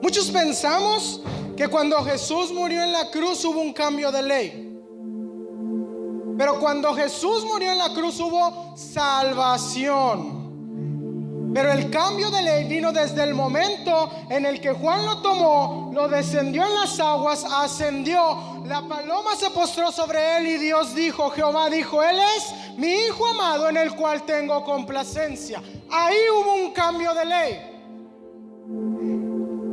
Muchos pensamos que cuando Jesús murió en la cruz hubo un cambio de ley. Pero cuando Jesús murió en la cruz hubo salvación. Pero el cambio de ley vino desde el momento en el que Juan lo tomó, lo descendió en las aguas, ascendió, la paloma se postró sobre él y Dios dijo, Jehová dijo, Él es mi Hijo amado en el cual tengo complacencia. Ahí hubo un cambio de ley.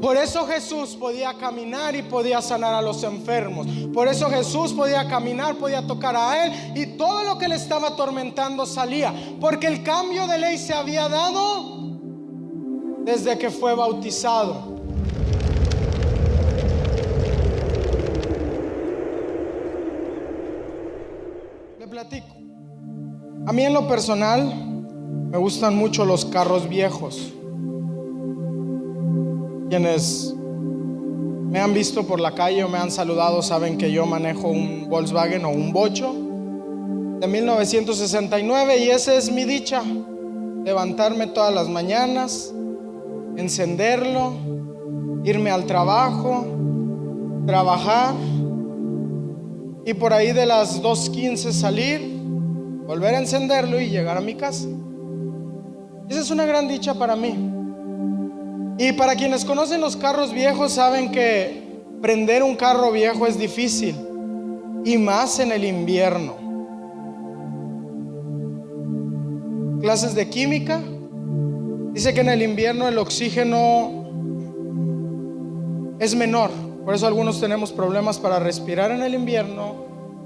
Por eso Jesús podía caminar y podía sanar a los enfermos. Por eso Jesús podía caminar, podía tocar a él y todo lo que le estaba atormentando salía. Porque el cambio de ley se había dado desde que fue bautizado. Le platico. A mí en lo personal me gustan mucho los carros viejos. Quienes me han visto por la calle o me han saludado saben que yo manejo un Volkswagen o un Bocho de 1969 y esa es mi dicha: levantarme todas las mañanas, encenderlo, irme al trabajo, trabajar y por ahí de las 2:15 salir, volver a encenderlo y llegar a mi casa. Esa es una gran dicha para mí. Y para quienes conocen los carros viejos saben que prender un carro viejo es difícil, y más en el invierno. Clases de química dice que en el invierno el oxígeno es menor, por eso algunos tenemos problemas para respirar en el invierno.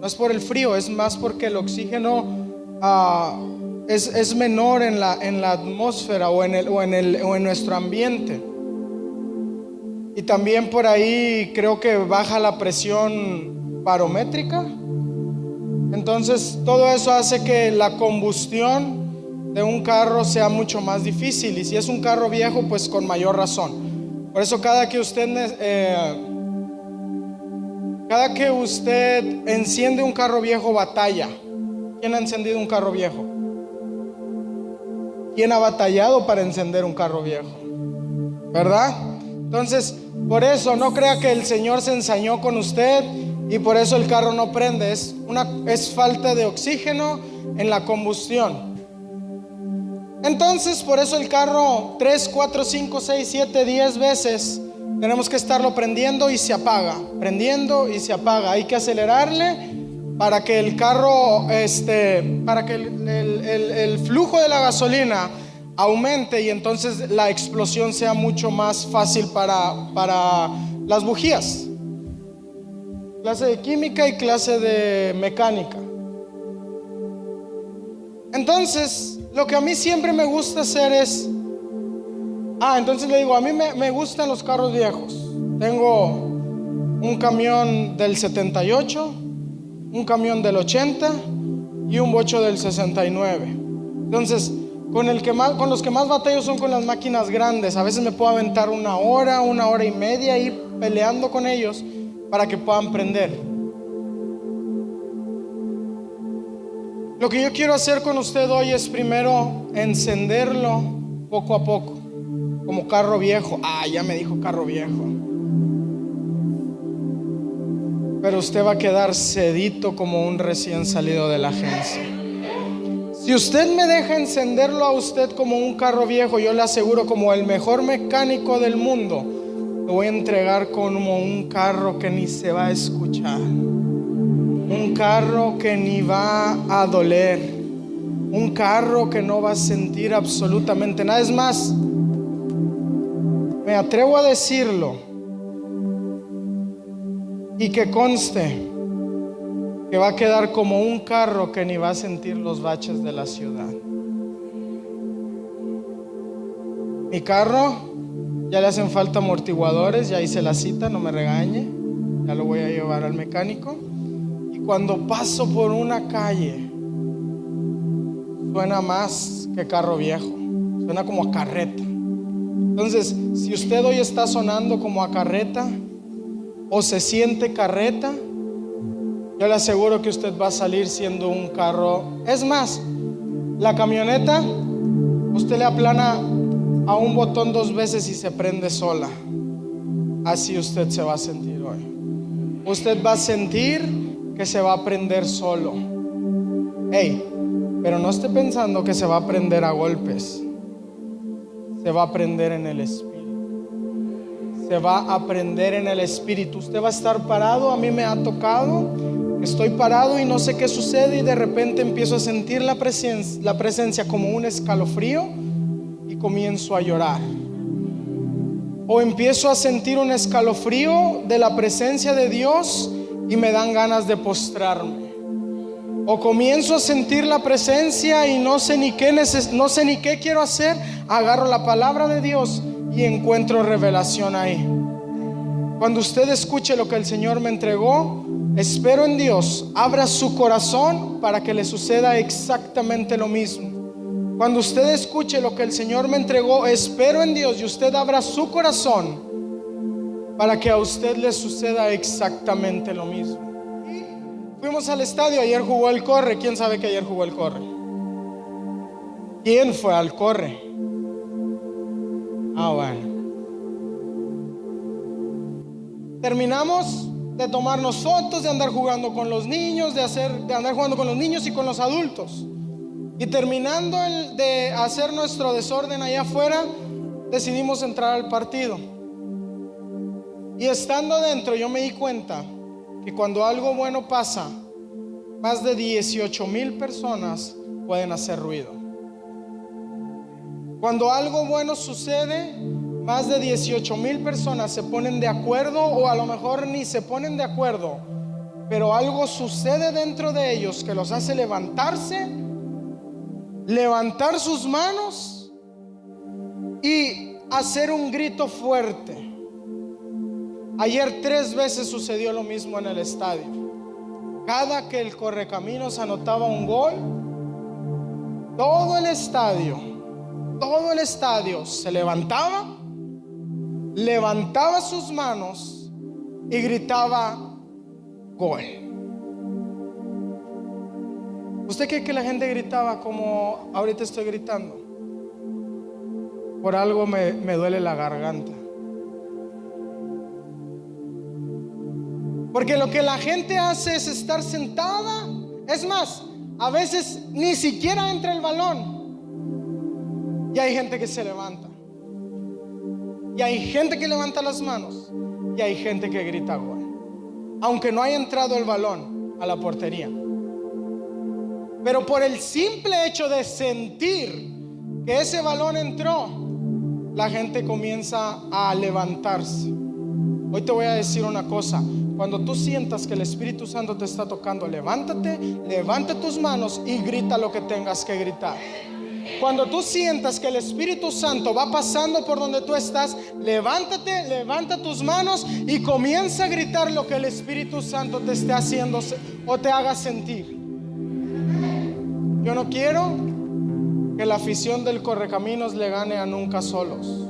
No es por el frío, es más porque el oxígeno es menor en la atmósfera o en nuestro ambiente. Y también por ahí creo que baja la presión barométrica. Entonces todo eso hace que la combustión de un carro sea mucho más difícil. Y si es un carro viejo, pues con mayor razón. Por eso cada que usted enciende un carro viejo, batalla. ¿Quién ha encendido un carro viejo? ¿Quién ha batallado para encender un carro viejo? ¿Verdad? Entonces, por eso no crea que el Señor se ensañó con usted y por eso el carro no prende. Es falta de oxígeno en la combustión. Entonces, por eso el carro 3, 4, 5, 6, 7, 10 veces tenemos que estarlo prendiendo y se apaga, prendiendo y se apaga. Hay que acelerarle para que el carro, para que el flujo de la gasolina aumente y entonces la explosión sea mucho más fácil para las bujías. Clase de química y clase de mecánica. Entonces, lo que a mí siempre me gusta hacer es, entonces le digo, a mí me gustan los carros viejos. Tengo un camión del 78, un camión del 80 y un bocho del 69. Entonces, con los que más batallo son con las máquinas grandes. A veces me puedo aventar una hora y media ir peleando con ellos para que puedan prender. Lo que yo quiero hacer con usted hoy es primero encenderlo poco a poco, como carro viejo. Ya me dijo carro viejo. Pero usted va a quedar sedito como un recién salido de la agencia. Si usted me deja encenderlo a usted como un carro viejo, yo le aseguro, como el mejor mecánico del mundo, lo voy a entregar como un carro que ni se va a escuchar, un carro que ni va a doler, un carro que no va a sentir absolutamente nada. Es más, me atrevo a decirlo y que conste que va a quedar como un carro que ni va a sentir los baches de la ciudad. Mi carro ya le hacen falta amortiguadores, ya hice la cita, no me regañe, ya lo voy a llevar al mecánico. Y cuando paso por una calle, suena más que carro viejo, suena como a carreta. Entonces, si usted hoy está sonando como a carreta o se siente carreta, yo le aseguro que usted va a salir siendo un carro. Es más, la camioneta, usted le aplana a un botón 2 veces y se prende sola. así usted se va a sentir hoy. Usted va a sentir que se va a aprender solo. Hey, pero no esté pensando que se va a aprender a golpes. Se va a aprender en el Espíritu. Se va a aprender en el Espíritu. Usted va a estar parado. A mí me ha tocado. Estoy parado y no sé qué sucede y de repente empiezo a sentir la presencia como un escalofrío y comienzo a llorar. O empiezo a sentir un escalofrío de la presencia de Dios y me dan ganas de postrarme. O comienzo a sentir la presencia y no sé ni qué quiero hacer. Agarro la palabra de Dios y encuentro revelación ahí. Cuando usted escuche lo que el Señor me entregó, espero en Dios, abra su corazón para que le suceda exactamente lo mismo. Cuando usted escuche lo que el Señor me entregó, espero en Dios y usted abra su corazón para que a usted le suceda exactamente lo mismo. Fuimos al estadio, ayer jugó el Corre. ¿Quién sabe que ayer jugó el Corre? ¿Quién fue al Corre? Bueno. Terminamos de tomarnos fotos, de andar jugando con los niños, de andar jugando con los niños y con los adultos. Y terminando de hacer nuestro desorden allá afuera, decidimos entrar al partido. Y estando dentro, yo me di cuenta que cuando algo bueno pasa, más de 18,000 personas pueden hacer ruido. Cuando algo bueno sucede, más de 18,000 personas se ponen de acuerdo, o a lo mejor ni se ponen de acuerdo, pero algo sucede dentro de ellos que los hace levantarse, levantar sus manos y hacer un grito fuerte. Ayer 3 veces sucedió lo mismo en el estadio. Cada que el Correcaminos anotaba un gol, todo el estadio se levantaba sus manos y gritaba gol. ¿Usted cree que la gente gritaba como ahorita estoy gritando? Por algo me duele la garganta. Porque lo que la gente hace es estar sentada. Es más, a veces ni siquiera entra el balón y hay gente que se levanta, y hay gente que levanta las manos, y hay gente que grita gol, aunque no haya entrado el balón a la portería. Pero por el simple hecho de sentir que ese balón entró, la gente comienza a levantarse. Hoy te voy a decir una cosa: cuando tú sientas que el Espíritu Santo te está tocando, levántate, levanta tus manos y grita lo que tengas que gritar. Cuando tú sientas que el Espíritu Santo va pasando por donde tú estás, levántate, levanta tus manos y comienza a gritar lo que el Espíritu Santo te esté haciendo o te haga sentir. Yo no quiero que la afición del Correcaminos le gane a Nunca Solos.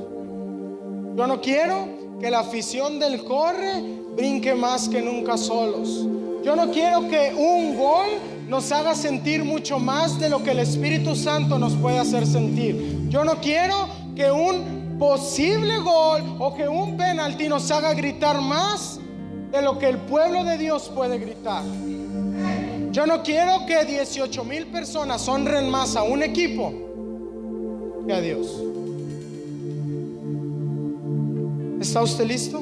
Yo no quiero que la afición del Corre brinque más que Nunca Solos. Yo no quiero que un gol nos haga sentir mucho más de lo que el Espíritu Santo nos puede hacer sentir. Yo no quiero que un posible gol o que un penalti nos haga gritar más de lo que el pueblo de Dios puede gritar. Yo no quiero que 18,000 personas honren más a un equipo que a Dios. ¿Está usted listo?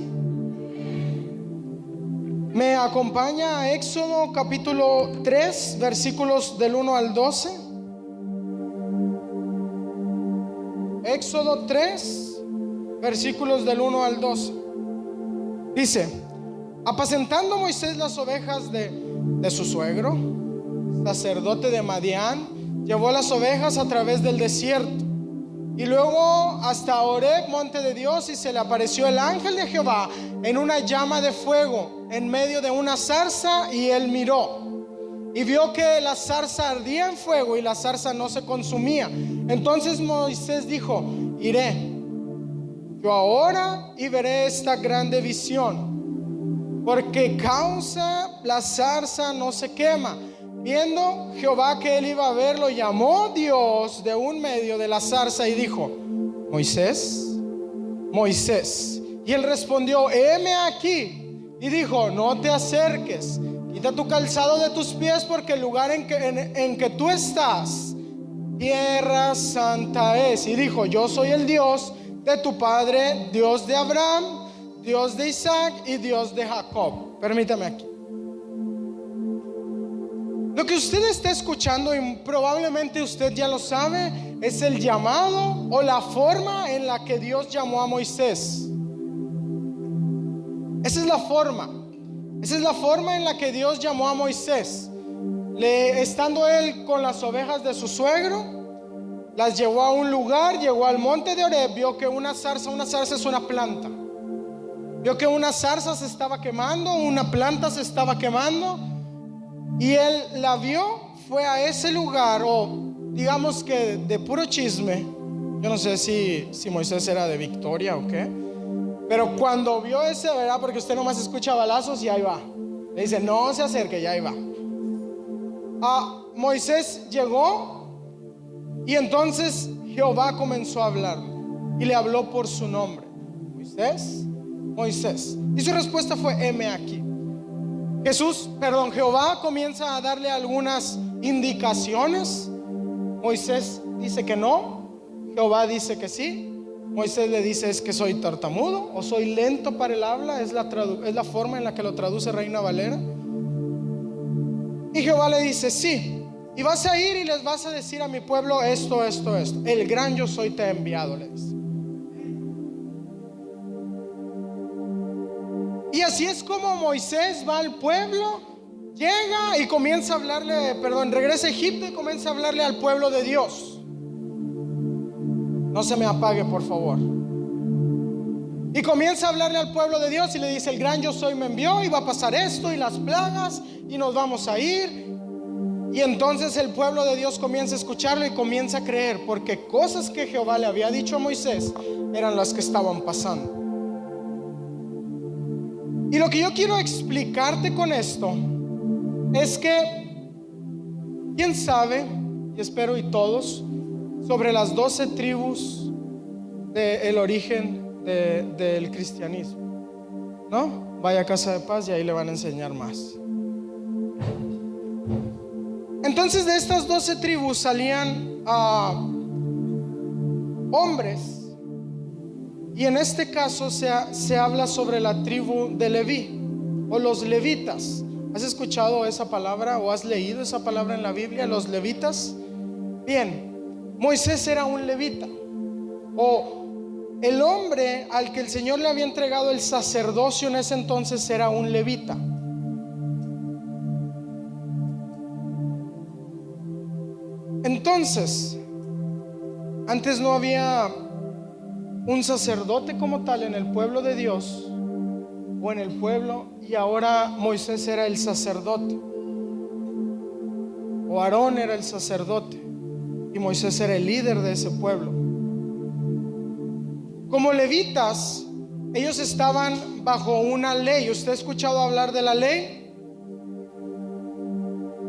Me acompaña a Éxodo capítulo 3, versículos del 1 al 12. Éxodo 3, versículos del 1 al 12. Dice: apacentando Moisés las ovejas de su suegro, sacerdote de Madián, llevó las ovejas a través del desierto y luego hasta Horeb, monte de Dios, y se le apareció el ángel de Jehová en una llama de fuego en medio de una zarza, y él miró y vio que la zarza ardía en fuego y la zarza no se consumía. Entonces Moisés dijo: iré yo ahora y veré esta grande visión, porque causa la zarza no se quema. Viendo Jehová que él iba a verlo, llamó Dios de un medio de la zarza y dijo: Moisés, Moisés. Y él respondió: heme aquí. Y dijo: no te acerques, quita tu calzado de tus pies, porque el lugar en que tú estás, tierra santa es. Y dijo: yo soy el Dios de tu padre, Dios de Abraham, Dios de Isaac y Dios de Jacob. Permítame aquí. Lo que usted está escuchando, y probablemente usted ya lo sabe, es el llamado o la forma en la que Dios llamó a Moisés. Esa es la forma. Esa es la forma en la que Dios llamó a Moisés. Estando él con las ovejas de su suegro, las llevó a un lugar, llegó al monte de Horeb, vio que una zarza es una planta. Vio que una zarza se estaba quemando, una planta se estaba quemando, y él la vio, fue a ese lugar, o digamos que de puro chisme. Yo no sé si Moisés era de Victoria o qué, pero cuando vio ese, ¿verdad? Porque usted nomás escucha balazos y ahí va. Le dice: no se acerque, y ahí va. Moisés llegó, y entonces Jehová comenzó a hablar y le habló por su nombre: Moisés, Moisés. Y su respuesta fue: heme aquí. Jehová comienza a darle algunas indicaciones. Moisés dice que no, Jehová dice que sí. Moisés le dice: es que soy tartamudo o soy lento para el habla. Es la forma en la que lo traduce Reina Valera. Y Jehová le dice: sí, y vas a ir y les vas a decir a mi pueblo esto. El gran yo soy te ha enviado, le dice. Y así es como Moisés va al pueblo, llega y comienza a hablarle, regresa a Egipto y comienza a hablarle al pueblo de Dios. No se me apague, por favor. Y comienza a hablarle al pueblo de Dios y le dice: el gran yo soy me envió, y va a pasar esto y las plagas y nos vamos a ir. Y entonces el pueblo de Dios comienza a escucharlo y comienza a creer, porque cosas que Jehová le había dicho a Moisés eran las que estaban pasando. Y lo que yo quiero explicarte con esto es que, quién sabe, y espero y todos, sobre las 12 tribus del origen del cristianismo, ¿no? Vaya a Casa de Paz y ahí le van a enseñar más. Entonces, de estas 12 tribus salían hombres. Y en este caso se habla sobre la tribu de Leví, o los levitas. ¿Has escuchado esa palabra o has leído esa palabra en la Biblia, los levitas? Bien, Moisés era un levita, o el hombre al que el Señor le había entregado el sacerdocio en ese entonces era un levita. Entonces, antes no había un sacerdote como tal en el pueblo de Dios, o en el pueblo, y ahora Moisés era el sacerdote, o Aarón era el sacerdote, y Moisés era el líder de ese pueblo. Como levitas, ellos estaban bajo una ley. ¿Usted ha escuchado hablar de la ley?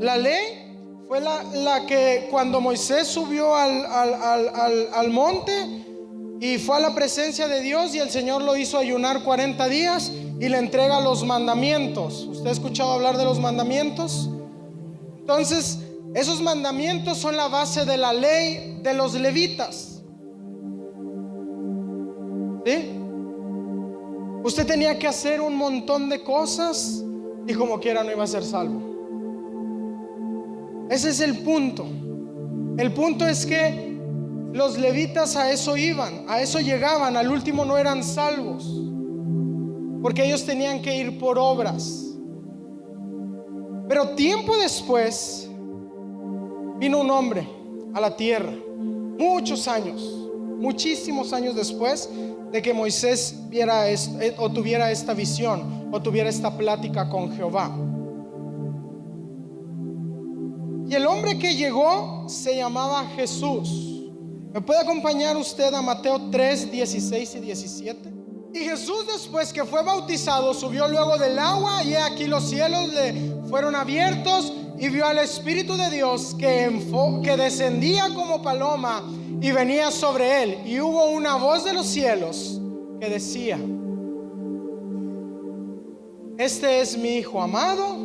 La ley fue la que cuando Moisés subió al monte y fue a la presencia de Dios, y el Señor lo hizo ayunar 40 días y le entrega los mandamientos. ¿Usted ha escuchado hablar de los mandamientos? Entonces, esos mandamientos son la base de la ley de los levitas. ¿Sí? Usted tenía que hacer un montón de cosas y como quiera no iba a ser salvo. Ese es el punto. El punto es que los levitas a eso iban, a eso llegaban. Al último no eran salvos, porque ellos tenían que ir por obras. Pero tiempo después vino un hombre a la tierra, muchos años, muchísimos años después de que Moisés viera o tuviera esta visión, o tuviera esta plática con Jehová. Y el hombre que llegó se llamaba Jesús. ¿Me puede acompañar usted a Mateo 3, 16 y 17? Y Jesús, después que fue bautizado, subió luego del agua, y aquí los cielos le fueron abiertos, y vio al Espíritu de Dios que descendía como paloma y venía sobre él. Y hubo una voz de los cielos que decía: este es mi Hijo amado,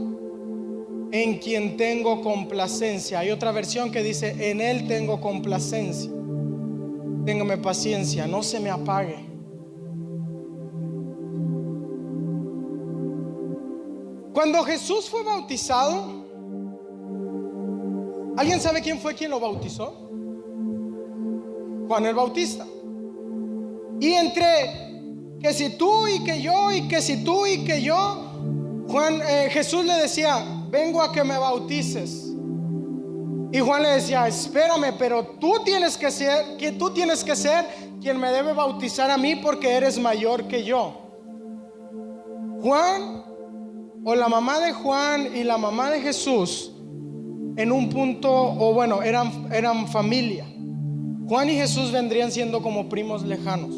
en quien tengo complacencia. Hay otra versión que dice, en Él tengo complacencia. Téngame paciencia, no se me apague. Cuando Jesús fue bautizado, ¿alguien sabe quién fue quien lo bautizó? Juan el Bautista. Y entre que si tú y que yo, y que si tú y que yo, Jesús le decía, vengo a que me bautices. Y Juan le decía, espérame, pero tú tienes que ser quien me debe bautizar a mí, porque eres mayor que yo. Juan, o la mamá de Juan y la mamá de Jesús, en un punto, o bueno, eran familia. Juan y Jesús vendrían siendo como primos lejanos.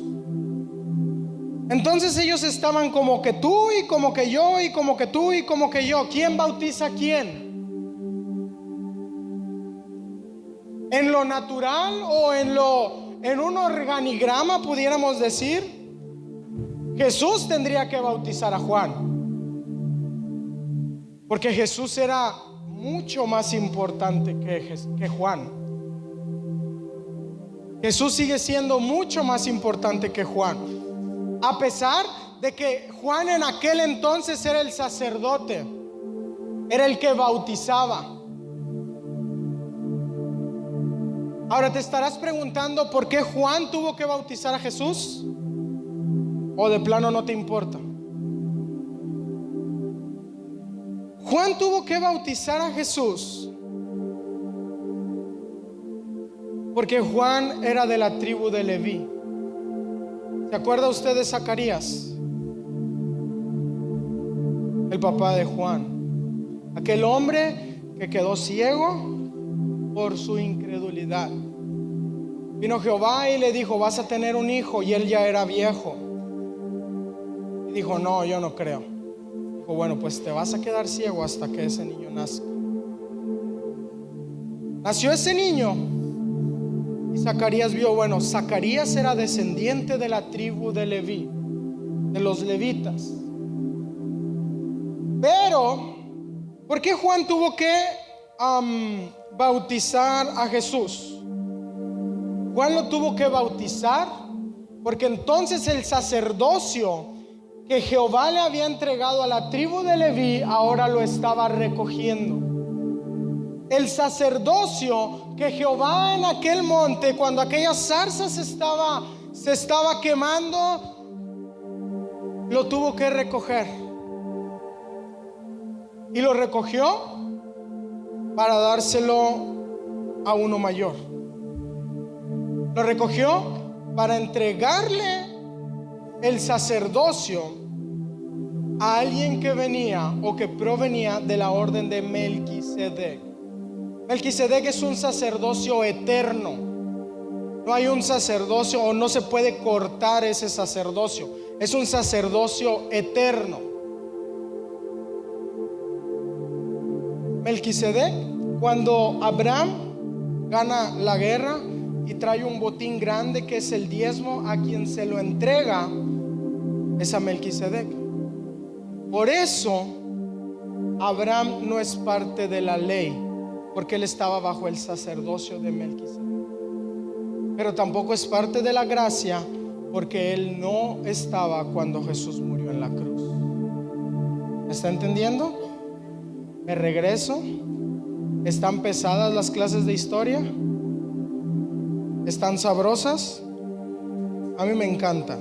Entonces ellos estaban como que tú y como que yo y como que tú y como que yo. ¿Quién bautiza a quién? En lo natural o en un organigrama pudiéramos decir, Jesús tendría que bautizar a Juan, porque Jesús era mucho más importante que Juan. Jesús sigue siendo mucho más importante que Juan, a pesar de que Juan en aquel entonces era el sacerdote, era el que bautizaba. Ahora te estarás preguntando, ¿por qué Juan tuvo que bautizar a Jesús? ¿O de plano no te importa? Juan tuvo que bautizar a Jesús porque Juan era de la tribu de Leví. ¿Se acuerda usted de Zacarías? El papá de Juan, aquel hombre que quedó ciego por su incredulidad. Vino Jehová y le dijo, vas a tener un hijo, y él ya era viejo. Y dijo, no, yo no creo. Dijo, bueno, pues te vas a quedar ciego hasta que ese niño nazca. Nació ese niño y Zacarías vio, bueno, Zacarías era descendiente de la tribu de Leví, de los levitas. Pero, ¿por qué Juan tuvo que bautizar a Jesús? Juan lo tuvo que bautizar porque entonces el sacerdocio que Jehová le había entregado a la tribu de Leví ahora lo estaba recogiendo. El sacerdocio que Jehová en aquel monte, cuando aquella zarza se estaba quemando, lo tuvo que recoger. Y lo recogió para dárselo a uno mayor. Lo recogió para entregarle el sacerdocio a alguien que venía o que provenía de la orden de Melquisedec. Melquisedec es un sacerdocio eterno. No hay un sacerdocio, o no se puede cortar ese sacerdocio. Es un sacerdocio eterno. Melquisedec, cuando Abraham gana la guerra y trae un botín grande que es el diezmo, a quien se lo entrega es a Melquisedec. Por eso Abraham no es parte de la ley, porque él estaba bajo el sacerdocio de Melquisedec. Pero tampoco es parte de la gracia, porque él no estaba cuando Jesús murió en la cruz. ¿Me está entendiendo? Me regreso. ¿Están pesadas las clases de historia? ¿Están sabrosas? A mí me encantan.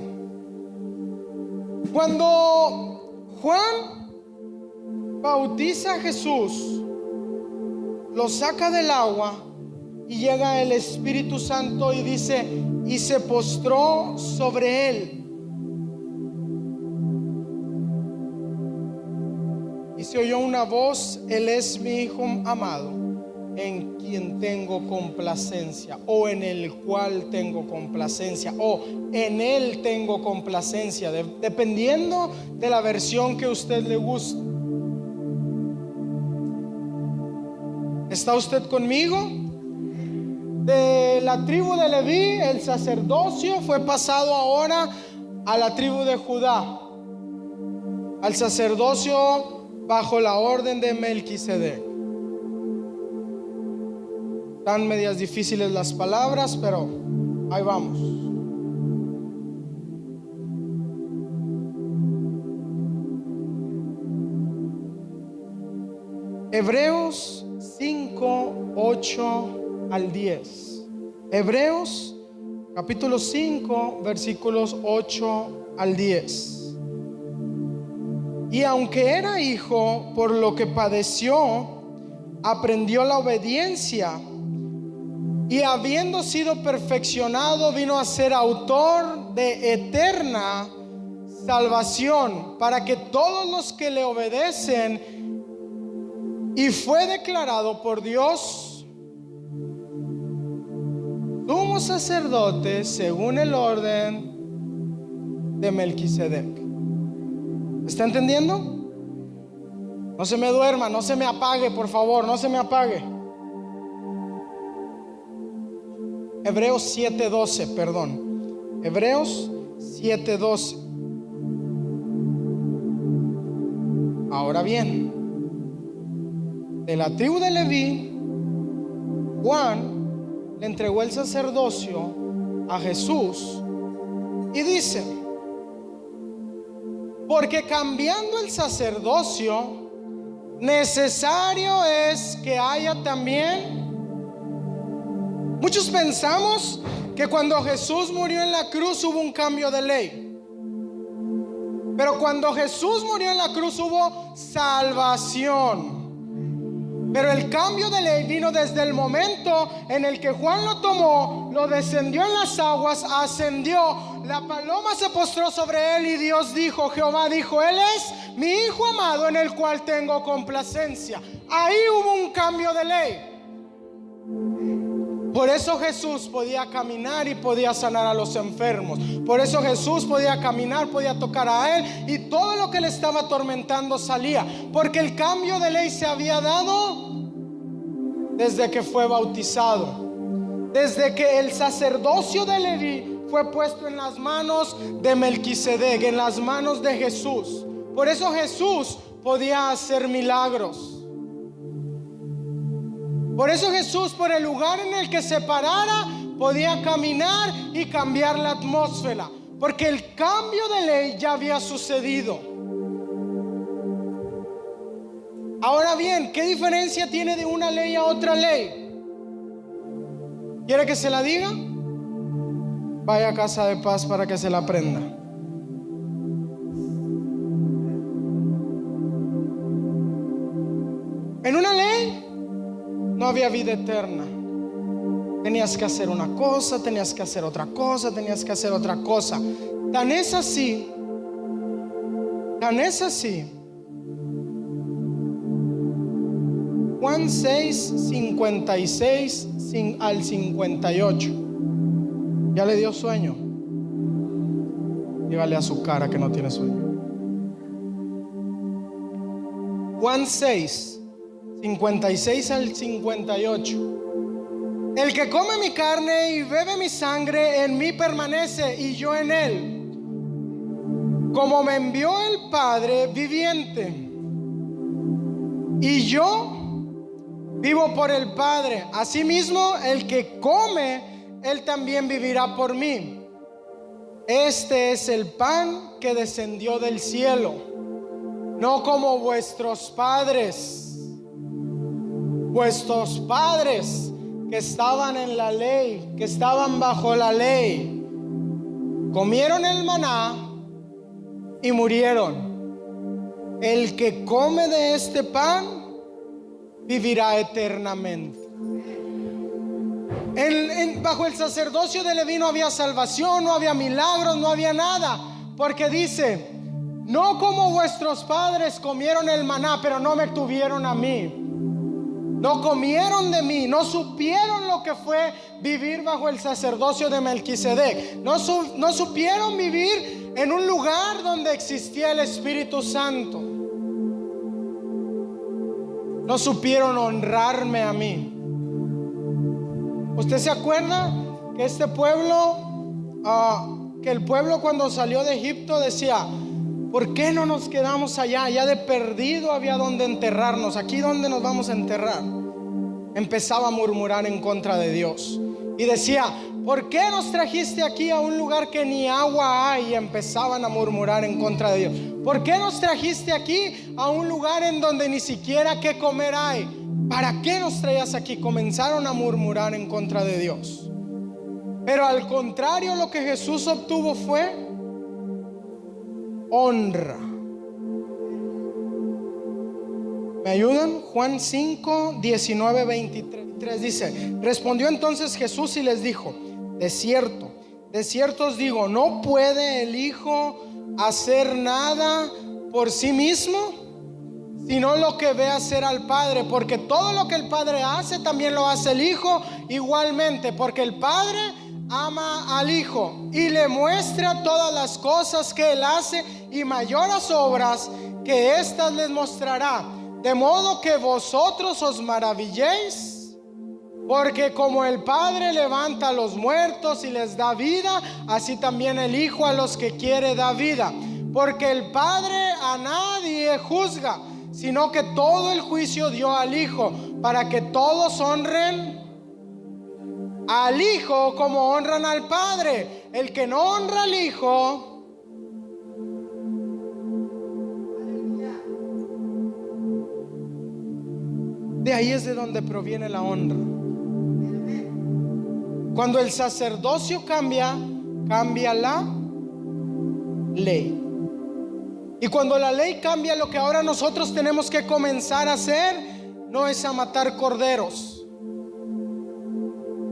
Cuando Juan bautiza a Jesús, lo saca del agua y llega el Espíritu Santo y dice, y se postró sobre él. Y se oyó una voz, él es mi Hijo amado, en quien tengo complacencia, o en el cual tengo complacencia, o en él tengo complacencia, dependiendo de la versión que a usted le guste. ¿Está usted conmigo? De la tribu de Leví, el sacerdocio fue pasado ahora a la tribu de Judá. al sacerdocio bajo la orden de Melquisedec. Están medias difíciles las palabras, pero ahí vamos. Hebreos 5, 8 al 10. Hebreos capítulo 5, versículos 8 al 10. Y aunque era hijo, por lo que padeció, aprendió la obediencia, y habiendo sido perfeccionado, vino a ser autor de eterna salvación para que todos los que le obedecen. Y fue declarado por Dios sumo sacerdote según el orden de Melquisedec. ¿Está entendiendo? No se me duerma, no se me apague, por favor, no se me apague. Hebreos 7:12, perdón. Hebreos 7:12. Ahora bien, de la tribu de Leví, Juan le entregó el sacerdocio a Jesús y dice: porque cambiando el sacerdocio, necesario es que haya también. Muchos pensamos que cuando Jesús murió en la cruz hubo un cambio de ley, pero cuando Jesús murió en la cruz hubo salvación. Pero el cambio de ley vino desde el momento en el que Juan lo tomó, lo descendió en las aguas, ascendió, la paloma se postró sobre él y Dios dijo, Jehová dijo, Él es mi Hijo amado en el cual tengo complacencia. Ahí hubo un cambio de ley. Por eso Jesús podía caminar y podía sanar a los enfermos. Por eso Jesús podía caminar, podía tocar a él, y todo lo que le estaba atormentando salía. Porque el cambio de ley se había dado desde que fue bautizado. Desde que el sacerdocio de Leví fue puesto en las manos de Melquisedec, en las manos de Jesús. Por eso Jesús podía hacer milagros. Por eso Jesús, por el lugar en el que se parara, podía caminar y cambiar la atmósfera, porque el cambio de ley ya había sucedido. Ahora bien, ¿qué diferencia tiene de una ley a otra ley? ¿Quiere que se la diga? Vaya a Casa de Paz para que se la aprenda. En una ley no había vida eterna. Tenías que hacer una cosa, tenías que hacer otra cosa, tenías que hacer otra cosa. Tan es así Juan 6, 56 al 58. ¿Ya le dio sueño? Dígale a su cara que no tiene sueño. Juan 6, 56 al 58. El que come mi carne y bebe mi sangre, en mí permanece y yo en él. Como me envió el Padre viviente, y yo vivo por el Padre. Asimismo, el que come, él también vivirá por mí. Este es el pan que descendió del cielo, no como vuestros padres que estaban en la ley, que estaban bajo la ley, comieron el maná y murieron. El que come de este pan vivirá eternamente. Bajo el sacerdocio de Leví no había salvación, no había milagros, no había nada, porque dice, no como vuestros padres comieron el maná, pero no me tuvieron a mí. No comieron de mí, no supieron lo que fue vivir bajo el sacerdocio de Melquisedec. No supieron vivir en un lugar donde existía el Espíritu Santo. No supieron honrarme a mí. ¿Usted se acuerda que este pueblo, que el pueblo cuando salió de Egipto decía, ¿por qué no nos quedamos allá? Allá de perdido había donde enterrarnos. Aquí donde nos vamos a enterrar. Empezaba a murmurar en contra de Dios y decía: ¿por qué nos trajiste aquí a un lugar que ni agua hay? Y empezaban a murmurar en contra de Dios. ¿Por qué nos trajiste aquí a un lugar en donde ni siquiera qué comer hay? ¿Para qué nos traías aquí? Comenzaron a murmurar en contra de Dios. Pero al contrario, lo que Jesús obtuvo fue honra. ¿Me ayudan? Juan 5, 19, 23 dice: respondió entonces Jesús y les dijo: de cierto os digo, no puede el Hijo hacer nada por sí mismo, sino lo que ve hacer al Padre, porque todo lo que el Padre hace, también lo hace el Hijo igualmente, porque el Padre ama al Hijo y le muestra todas las cosas que Él hace, y mayores obras que éstas les mostrará, de modo que vosotros os maravilléis, porque como el Padre levanta a los muertos y les da vida, así también el Hijo a los que quiere da vida. Porque el Padre a nadie juzga, sino que todo el juicio dio al Hijo, para que todos honren al Hijo como honran al Padre. El que no honra al Hijo, de ahí es de donde proviene la honra. Cuando el sacerdocio cambia, cambia la ley. Y cuando la ley cambia, lo que ahora nosotros tenemos que comenzar a hacer no es a matar corderos.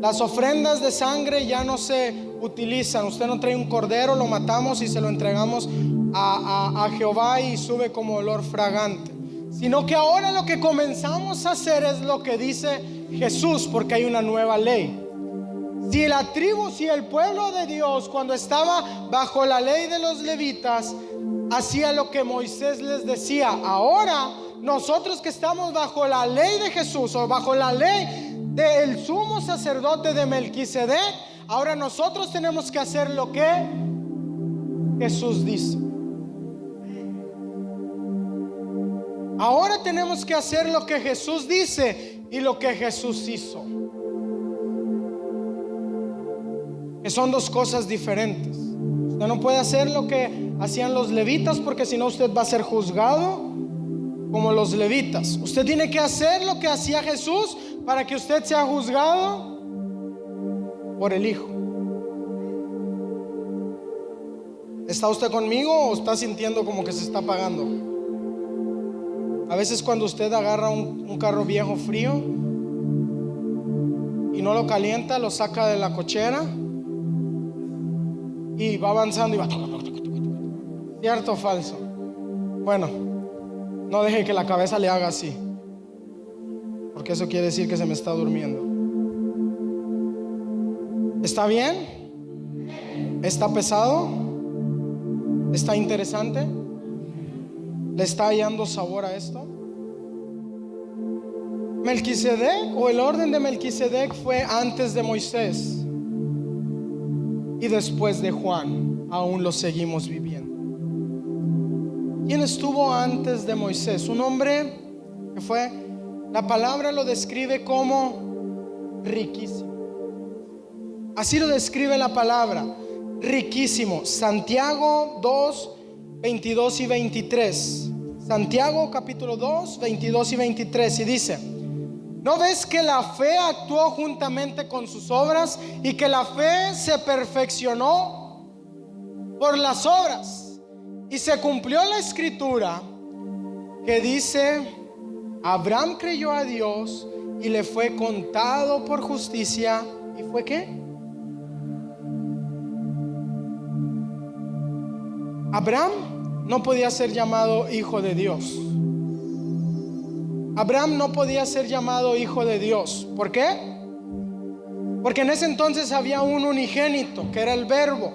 Las ofrendas de sangre ya no se utilizan. Usted no trae un cordero, lo matamos y se lo entregamos a Jehová y sube como olor fragante. Sino que ahora lo que comenzamos a hacer es lo que dice Jesús, porque hay una nueva ley. Si el pueblo de Dios, cuando estaba bajo la ley de los levitas, hacía lo que Moisés les decía, ahora nosotros que estamos bajo la ley de Jesús, o bajo la ley del sumo sacerdote de Melquisedec, ahora nosotros tenemos que hacer lo que Jesús dice. Ahora tenemos que hacer lo que Jesús dice y lo que Jesús hizo, que son dos cosas diferentes. Usted no puede hacer lo que hacían los levitas, porque si no usted va a ser juzgado como los levitas. Usted tiene que hacer lo que hacía Jesús para que usted sea juzgado por el Hijo. ¿Está usted conmigo o está sintiendo como que se está apagando? A veces cuando usted agarra un carro viejo frío y no lo calienta, lo saca de la cochera y va avanzando y va, ¿cierto o falso? Bueno, no deje que la cabeza le haga así, porque eso quiere decir que se me está durmiendo. ¿Está bien? ¿Está pesado? ¿Está interesante? ¿Le está hallando sabor a esto? Melquisedec, o el orden de Melquisedec, fue antes de Moisés y después de Juan. Aún lo seguimos viviendo. ¿Quién estuvo antes de Moisés? Un hombre que fue, la palabra lo describe como riquísimo. Así lo describe la palabra, riquísimo. Santiago 2, 22 y 23. Santiago capítulo 2, 22 y 23. Y dice: ¿no ves que la fe actuó juntamente con sus obras, y que la fe se perfeccionó por las obras? Y se cumplió la escritura que dice: Abraham creyó a Dios y le fue contado por justicia. ¿Y fue qué? Abraham no podía ser llamado hijo de Dios. Abraham no podía ser llamado hijo de Dios. ¿Por qué? Porque en ese entonces había un unigénito, que era el Verbo.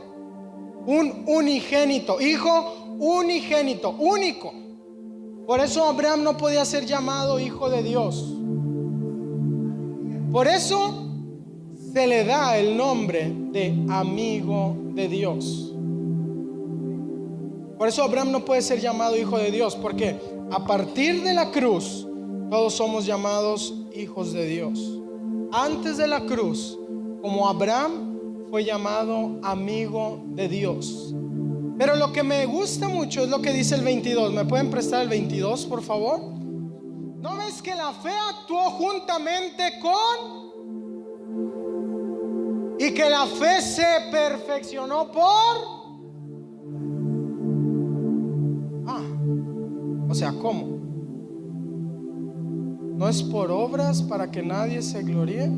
Un unigénito, hijo unigénito, único. Por eso Abraham no podía ser llamado hijo de Dios. Por eso se le da el nombre de amigo de Dios. Por eso Abraham no puede ser llamado hijo de Dios, porque a partir de la cruz todos somos llamados hijos de Dios. Antes de la cruz, como Abraham fue llamado amigo de Dios. Pero lo que me gusta mucho es lo que dice el 22. ¿Me pueden prestar el 22, por favor? ¿No ves que la fe actuó juntamente con? Y que la fe se perfeccionó por... O sea, ¿cómo? ¿No es por obras para que nadie se gloríe?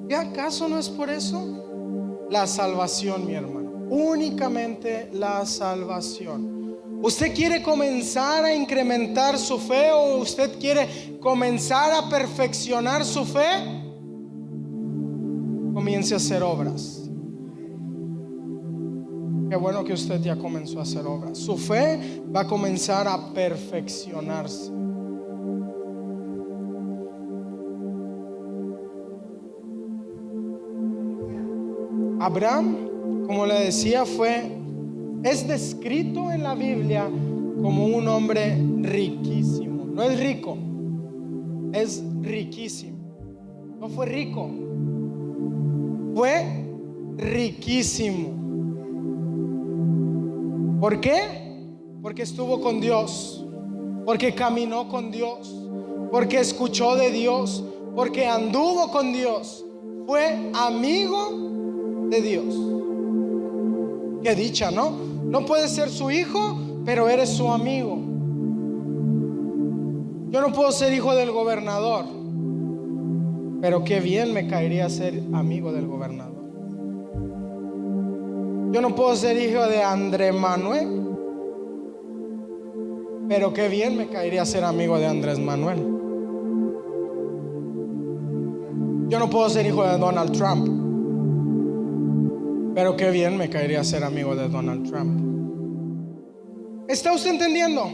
¿Y acaso no es por eso? La salvación, mi hermano, únicamente la salvación. ¿Usted quiere comenzar a incrementar su fe o usted quiere comenzar a perfeccionar su fe? Comience a hacer obras. Qué bueno que usted ya comenzó a hacer obras. Su fe va a comenzar a perfeccionarse. Abraham, como le decía, es descrito en la Biblia como un hombre riquísimo. No es rico, es riquísimo. No fue rico, fue riquísimo. ¿Por qué? Porque estuvo con Dios, porque caminó con Dios, porque escuchó de Dios, porque anduvo con Dios. Fue amigo de Dios. Qué dicha, ¿no? No puedes ser su hijo, pero eres su amigo. Yo no puedo ser hijo del gobernador, pero qué bien me caería ser amigo del gobernador. Yo no puedo ser hijo de Andrés Manuel, pero qué bien me caería ser amigo de Andrés Manuel. Yo no puedo ser hijo de Donald Trump, pero qué bien me caería ser amigo de Donald Trump. ¿Está usted entendiendo?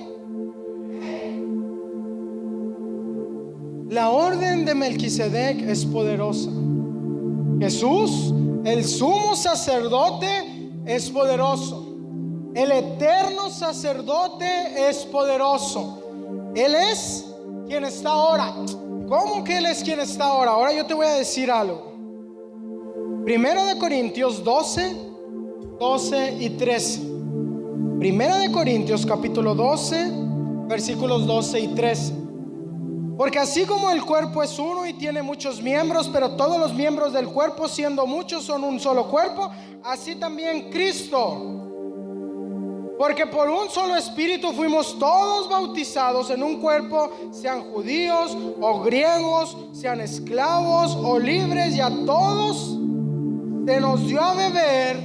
La orden de Melquisedec es poderosa. Jesús, el sumo sacerdote, es poderoso. El eterno sacerdote es poderoso. Él es quien está ahora. ¿Cómo que Él es quien está ahora? Ahora yo te voy a decir algo. Primero de Corintios 12 y 13. Primero de Corintios capítulo 12, versículos 12 y 13. Porque así como el cuerpo es uno y tiene muchos miembros, pero todos los miembros del cuerpo, siendo muchos, son un solo cuerpo, así también Cristo. Porque por un solo espíritu fuimos todos bautizados en un cuerpo, sean judíos o griegos, sean esclavos o libres, y a todos se nos dio a beber,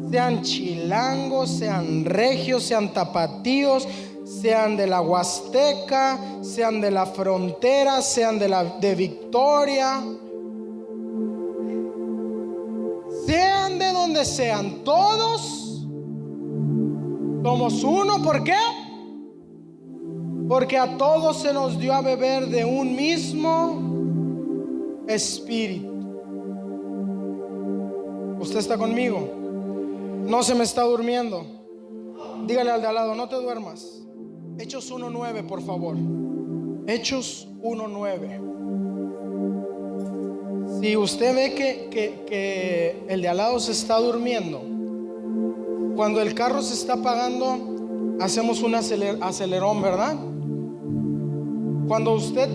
sean chilangos, sean regios, sean tapatíos, sean de la Huasteca, sean de la frontera, sean de Victoria, sean de donde sean, todos somos uno. ¿Por qué? Porque a todos se nos dio a beber de un mismo espíritu. ¿Usted está conmigo? No se me está durmiendo. Dígale al de al lado, no te duermas. Hechos 1:9, por favor. Hechos 1:9. Si usted ve que el de al lado se está durmiendo, cuando el carro se está apagando, hacemos un acelerón, ¿verdad? Cuando usted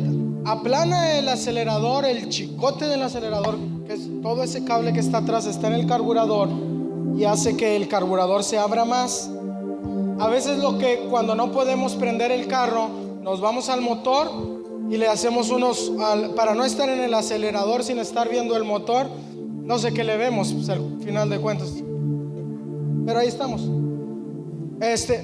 aplana el acelerador, el chicote del acelerador, que es todo ese cable que está atrás, está en el carburador y hace que el carburador se abra más. A veces cuando no podemos prender el carro, nos vamos al motor y le hacemos para no estar en el acelerador sin estar viendo el motor, no sé qué le vemos, pues al final de cuentas, pero ahí estamos.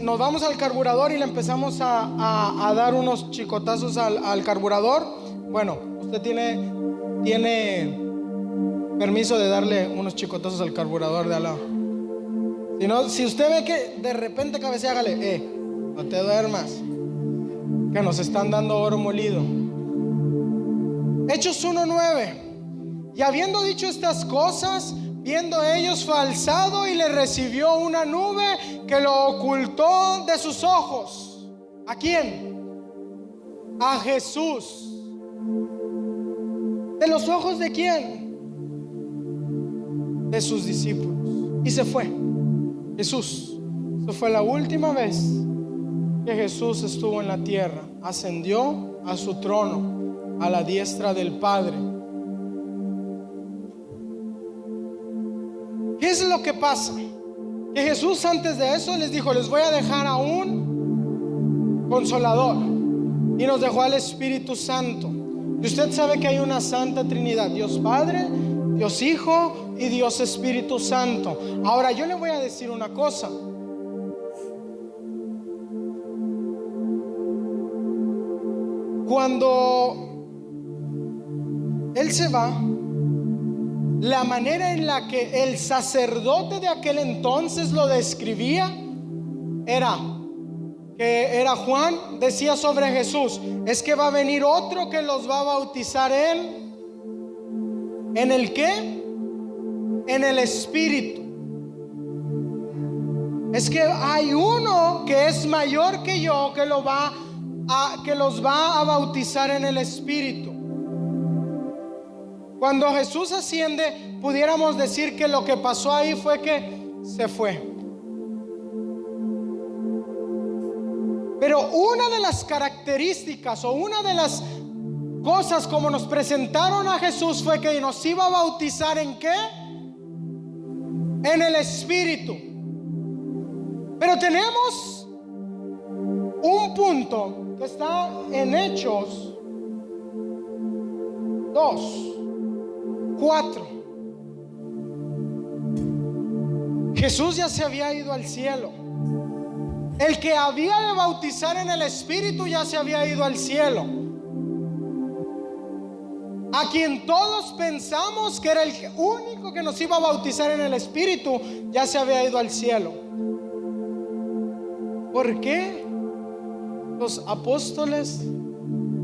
Nos vamos al carburador y le empezamos a dar unos chicotazos al carburador. Bueno, usted tiene permiso de darle unos chicotazos al carburador de al lado. Si usted ve que de repente cabecea, hágale, no te duermas, que nos están dando oro molido. Hechos 1:9. Y habiendo dicho estas cosas, viendo ellos fue alzado y le recibió una nube que lo ocultó de sus ojos. ¿A quién? A Jesús. ¿De los ojos de quién? De sus discípulos. Y se fue. Jesús. Eso fue la última vez que Jesús estuvo en la tierra. Ascendió a su trono, a la diestra del Padre. ¿Qué es lo que pasa? Que Jesús antes de eso les dijo: les voy a dejar a un consolador. Y nos dejó al Espíritu Santo. Y usted sabe que hay una santa Trinidad: Dios Padre, Dios Hijo y Dios Espíritu Santo. Ahora yo le voy a decir una cosa. Cuando Él se va, la manera en la que el sacerdote de aquel entonces lo describía era Juan, decía sobre Jesús: es que va a venir otro que los va a bautizar ¿en el qué? En el Espíritu. Es que hay uno que es mayor que yo que los va a bautizar en el Espíritu. Cuando Jesús asciende, pudiéramos decir que lo que pasó ahí fue que se fue. Pero una de las características o una de las cosas como nos presentaron a Jesús fue que nos iba a bautizar ¿en qué? En el Espíritu. Pero tenemos un punto que está en Hechos 2:4. Jesús ya se había ido al cielo. El que había de bautizar en el Espíritu ya se había ido al cielo. A quien todos pensamos que era el único que nos iba a bautizar en el Espíritu, ya se había ido al cielo. ¿Por qué los apóstoles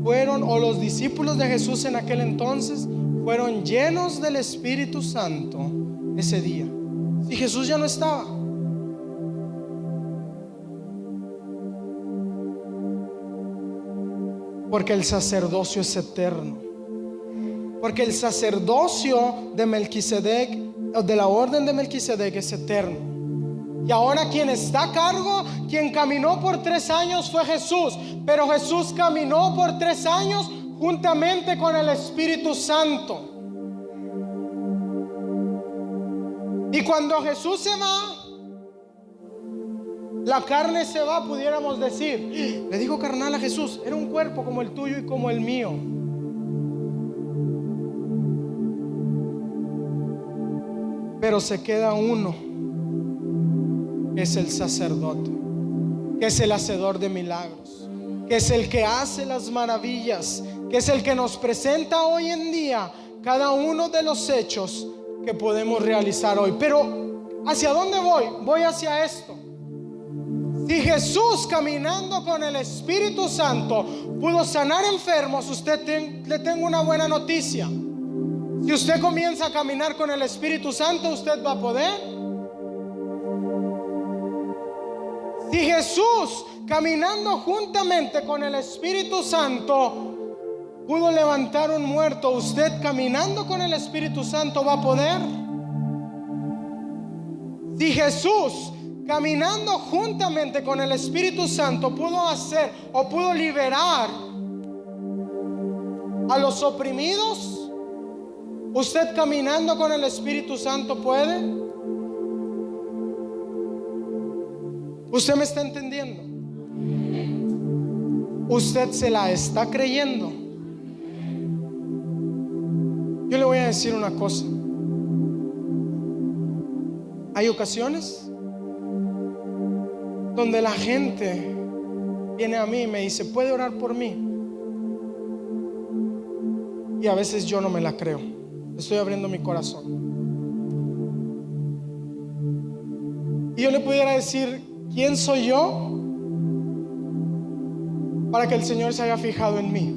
fueron, o los discípulos de Jesús en aquel entonces, fueron llenos del Espíritu Santo ese día, si Jesús ya no estaba? Porque el sacerdocio es eterno. Porque el sacerdocio de Melquisedec, de la orden de Melquisedec, es eterno. Y ahora quien está a cargo, quien caminó por 3 años fue Jesús. Pero Jesús caminó por 3 años juntamente con el Espíritu Santo. Y cuando Jesús se va, la carne se va, pudiéramos decir. Le digo carnal a Jesús: era un cuerpo como el tuyo y como el mío. Pero se queda uno, que es el sacerdote, que es el hacedor de milagros, que es el que hace las maravillas, que es el que nos presenta hoy en día cada uno de los hechos que podemos realizar hoy. Pero ¿hacia dónde voy? Voy hacia esto. Si Jesús, caminando con el Espíritu Santo, pudo sanar enfermos, le tengo una buena noticia. Si usted comienza a caminar con el Espíritu Santo, usted va a poder. Si Jesús, caminando juntamente con el Espíritu Santo, pudo levantar un muerto, usted caminando con el Espíritu Santo va a poder. Si Jesús, caminando juntamente con el Espíritu Santo, pudo hacer o pudo liberar a los oprimidos, usted caminando con el Espíritu Santo puede. ¿Usted me está entendiendo? ¿Usted se la está creyendo? Yo le voy a decir una cosa. Hay ocasiones donde la gente viene a mí y me dice: ¿puede orar por mí? Y a veces yo no me la creo. Estoy abriendo mi corazón. Y yo le pudiera decir: ¿quién soy yo para que el Señor se haya fijado en mí?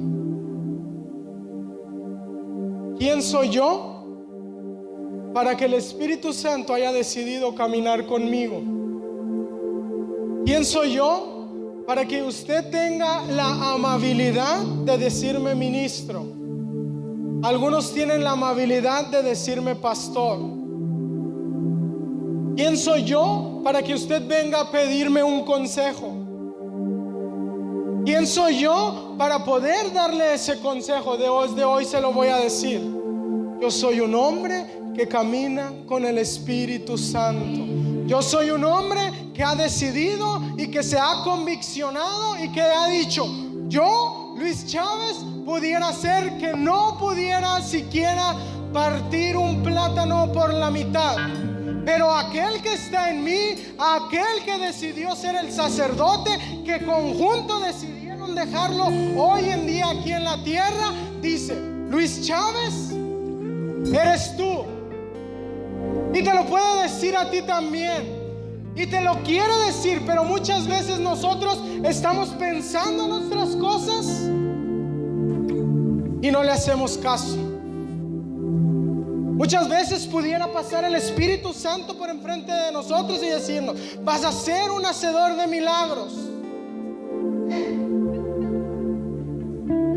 ¿Quién soy yo para que el Espíritu Santo haya decidido caminar conmigo? ¿Quién soy yo para que usted tenga la amabilidad de decirme ministro? Algunos tienen la amabilidad de decirme pastor. ¿Quién soy yo para que usted venga a pedirme un consejo? ¿Quién soy yo para poder darle ese consejo? De hoy se lo voy a decir. Yo soy un hombre que camina con el Espíritu Santo. Yo soy un hombre que ha decidido y que se ha conviccionado y que ha dicho: yo, Luis Chávez, pudiera ser que no pudiera siquiera partir un plátano por la mitad, pero aquel que está en mí, aquel que decidió ser el sacerdote, que conjunto decidieron dejarlo hoy en día aquí en la tierra, dice: Luis Chávez, eres tú. Y te lo puede decir a ti también. Y te lo quiere decir, pero muchas veces nosotros estamos pensando nuestras cosas y no le hacemos caso. Muchas veces pudiera pasar el Espíritu Santo por enfrente de nosotros y decirnos: vas a ser un hacedor de milagros.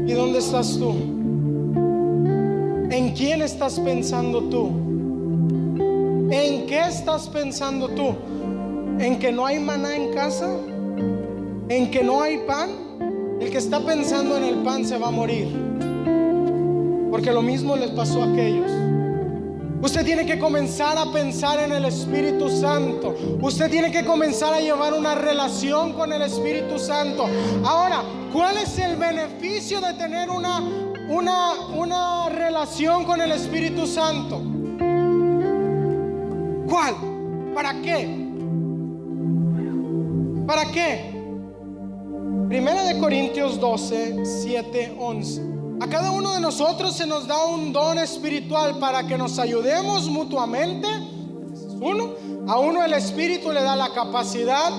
¿Y dónde estás tú? ¿En quién estás pensando tú? ¿En qué estás pensando tú? ¿En que no hay maná en casa? ¿En que no hay pan? El que está pensando en el pan se va a morir, porque lo mismo les pasó a aquellos. Usted tiene que comenzar a pensar en el Espíritu Santo. Usted tiene que comenzar a llevar una relación con el Espíritu Santo. Ahora, ¿cuál es el beneficio de tener una relación con el Espíritu Santo? ¿Cuál? ¿Para qué? ¿Para qué? Primera de Corintios 12, 7, 11. A cada uno de nosotros se nos da un don espiritual para que nos ayudemos mutuamente. Ese es uno. A uno el Espíritu le da la capacidad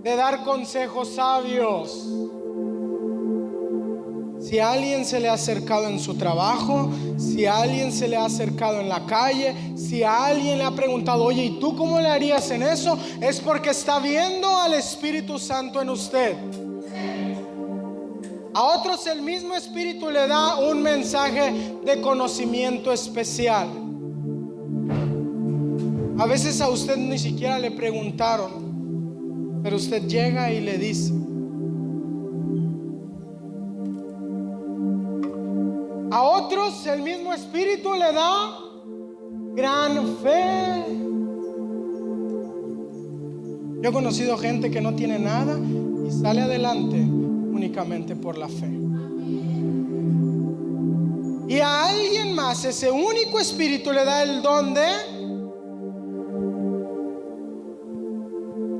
de dar consejos sabios. Si a alguien se le ha acercado en su trabajo, si a alguien se le ha acercado en la calle, si a alguien le ha preguntado: oye, ¿y tú cómo le harías en eso? Es porque está viendo al Espíritu Santo en usted. A otros el mismo Espíritu le da un mensaje de conocimiento especial. A veces a usted ni siquiera le preguntaron, pero usted llega y le dice. A otros el mismo Espíritu le da gran fe. Yo he conocido gente que no tiene nada y sale adelante únicamente por la fe. Y a alguien más ese único Espíritu le da el don de...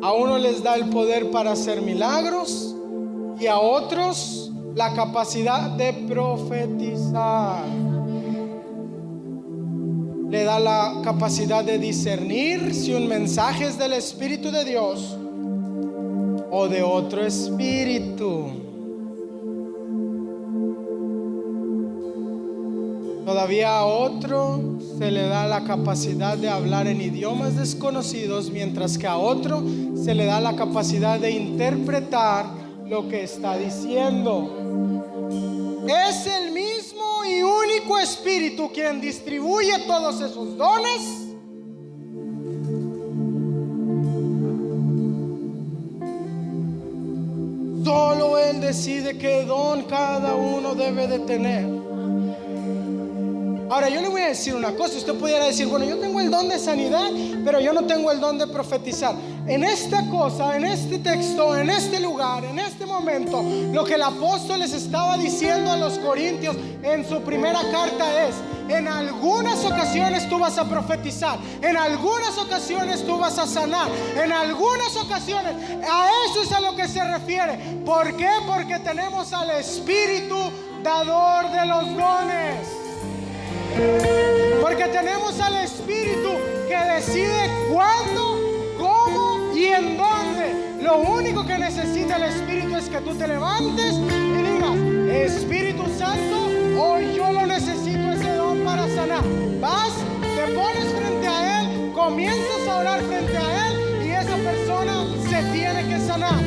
A uno les da el poder para hacer milagros y a otros la capacidad de profetizar. Le da la capacidad de discernir si un mensaje es del Espíritu de Dios o de otro espíritu. Todavía a otro se le da la capacidad de hablar en idiomas desconocidos, mientras que a otro se le da la capacidad de interpretar lo que está diciendo. Es el mismo y único Espíritu quien distribuye todos esos dones. Solo Él decide qué don cada uno debe de tener. Ahora yo le voy a decir una cosa. Usted pudiera decir: bueno, yo tengo el don de sanidad, pero yo no tengo el don de profetizar. En esta cosa, en este texto, en este lugar, en este momento, lo que el apóstol les estaba diciendo a los corintios en su primera carta es: en algunas ocasiones tú vas a profetizar, en algunas ocasiones tú vas a sanar, en algunas ocasiones. A eso es a lo que se refiere. ¿Por qué? Porque tenemos al Espíritu dador de los dones. Porque tenemos al Espíritu que decide cuándo, cómo y en dónde. Lo único que necesita el Espíritu es que tú te levantes y digas: Espíritu Santo, hoy yo lo necesito, ese don para sanar. Vas, te pones frente a Él, comienzas a orar frente a Él y esa persona se tiene que sanar.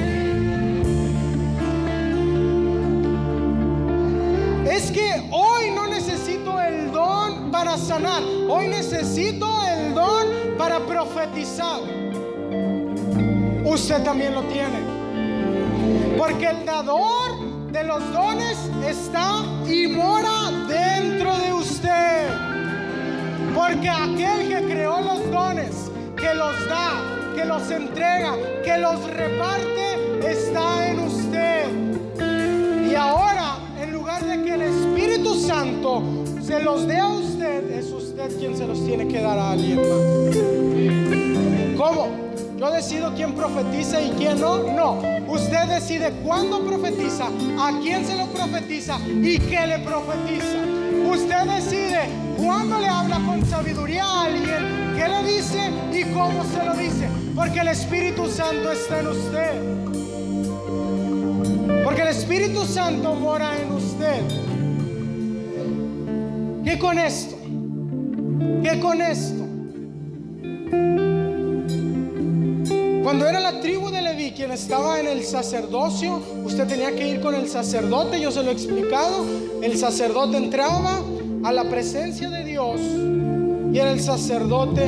Es que hoy no necesito el don para sanar, hoy necesito el don para profetizar. Usted también lo tiene, porque el dador de los dones está y mora dentro de usted. Porque aquel que creó los dones, que los da, que los entrega, que los reparte, está en usted. Y ahora, en lugar de que el Espíritu Santo se los dé a usted, es usted quien se los tiene que dar a alguien más. ¿Cómo? ¿Yo decido quién profetiza y quién no? No. Usted decide cuándo profetiza, a quién se lo profetiza y qué le profetiza. Usted decide cuándo le habla con sabiduría a alguien, qué le dice y cómo se lo dice. Porque el Espíritu Santo está en usted. Porque el Espíritu Santo mora en usted. ¿Qué con esto? ¿Qué con esto? Cuando era la tribu de Leví quien estaba en el sacerdocio, usted tenía que ir con el sacerdote. Yo se lo he explicado. El sacerdote entraba a la presencia de Dios y era el sacerdote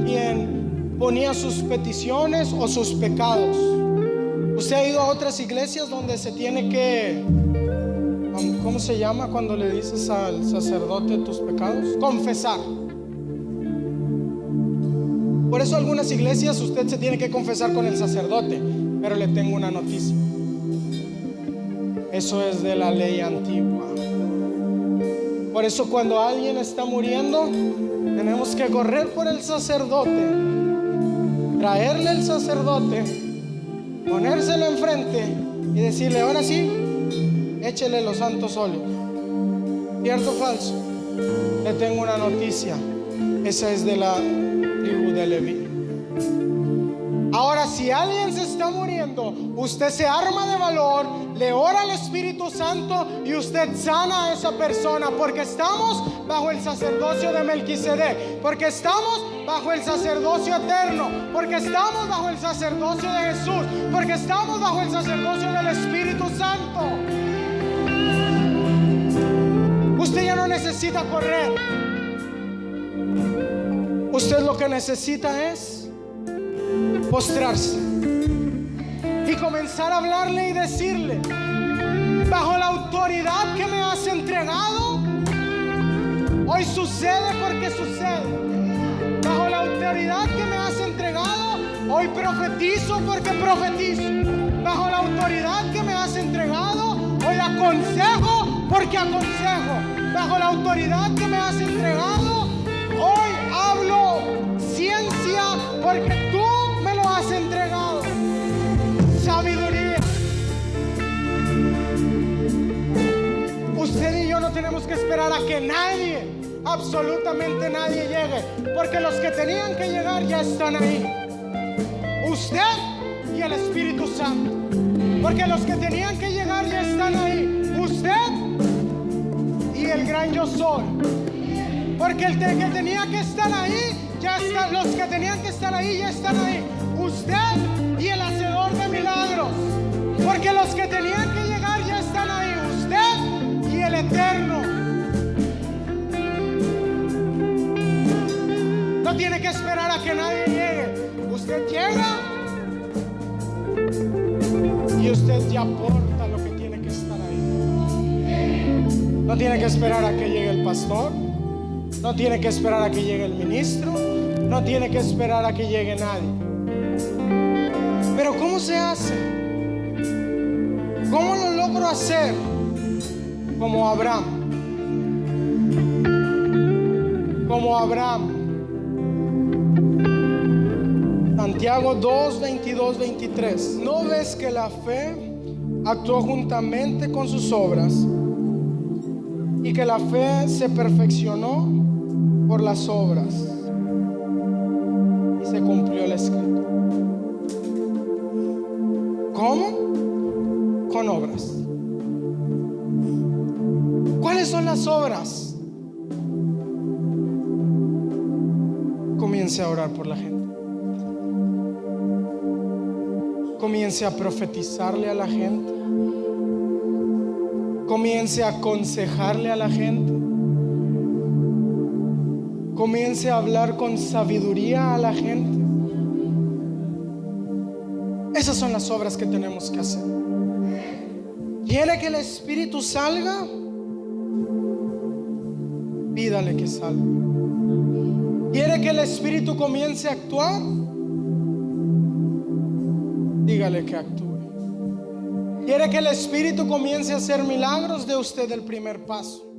quien ponía sus peticiones o sus pecados. Usted ha ido a otras iglesias donde se tiene que, ¿cómo se llama cuando le dices al sacerdote tus pecados? Confesar. Por eso algunas iglesias usted se tiene que confesar con el sacerdote. Pero le tengo una noticia. Eso es de la ley antigua. Por eso cuando alguien está muriendo, tenemos que correr por el sacerdote, traerle el sacerdote, ponérselo enfrente y decirle: ahora sí, échele los santos óleos. ¿Cierto o falso? Le tengo una noticia. Esa es de la tribu de Leví. Ahora, si alguien se está muriendo, usted se arma de valor, le ora al Espíritu Santo y usted sana a esa persona, porque estamos bajo el sacerdocio de Melquisedec, porque estamos bajo el sacerdocio eterno, porque estamos bajo el sacerdocio de Jesús, porque estamos bajo el sacerdocio del Espíritu Santo. Usted ya no necesita correr. Usted lo que necesita es postrarse y comenzar a hablarle y decirle: bajo la autoridad que me has entregado, hoy sucede porque sucede. Bajo la autoridad que me has entregado, hoy profetizo porque profetizo. Bajo la autoridad que me has entregado, hoy aconsejo porque aconsejo. Bajo la autoridad que me has entregado, hoy hablo ciencia porque tú me lo has entregado. Sabiduría. Usted y yo no tenemos que esperar a que nadie, absolutamente nadie llegue, porque los que tenían que llegar ya están ahí. Usted y el Espíritu Santo. Porque los que tenían que llegar ya están ahí. Usted y el gran yo soy. Porque el que tenía que estar ahí ya está. Los que tenían que estar ahí ya están ahí. Usted y el hacedor de milagros. Porque los que tenían que llegar ya están ahí. Usted y el eterno. No tiene que esperar a que nadie llegue. Usted llega y usted ya aporta lo que tiene que estar ahí. No tiene que esperar a que llegue el pastor. No tiene que esperar a que llegue el ministro. No tiene que esperar a que llegue nadie. Pero ¿cómo se hace? ¿Cómo lo logro hacer? Como Abraham. Como Abraham. Santiago 2, 22, 23. ¿No ves que la fe actuó juntamente con sus obras y que la fe se perfeccionó por las obras y se cumplió el escrito? ¿Cómo? Con obras. ¿Cuáles son las obras? comience a orar por la gente. Comience a profetizarle a la gente. Comience a aconsejarle a la gente. Comience a hablar con sabiduría a la gente. Esas son las obras que tenemos que hacer. ¿Quiere que el Espíritu salga? Pídale que salga. ¿Quiere que el Espíritu comience a actuar? Dígale que actúe. ¿Quiere que el Espíritu comience a hacer milagros? De usted el primer paso.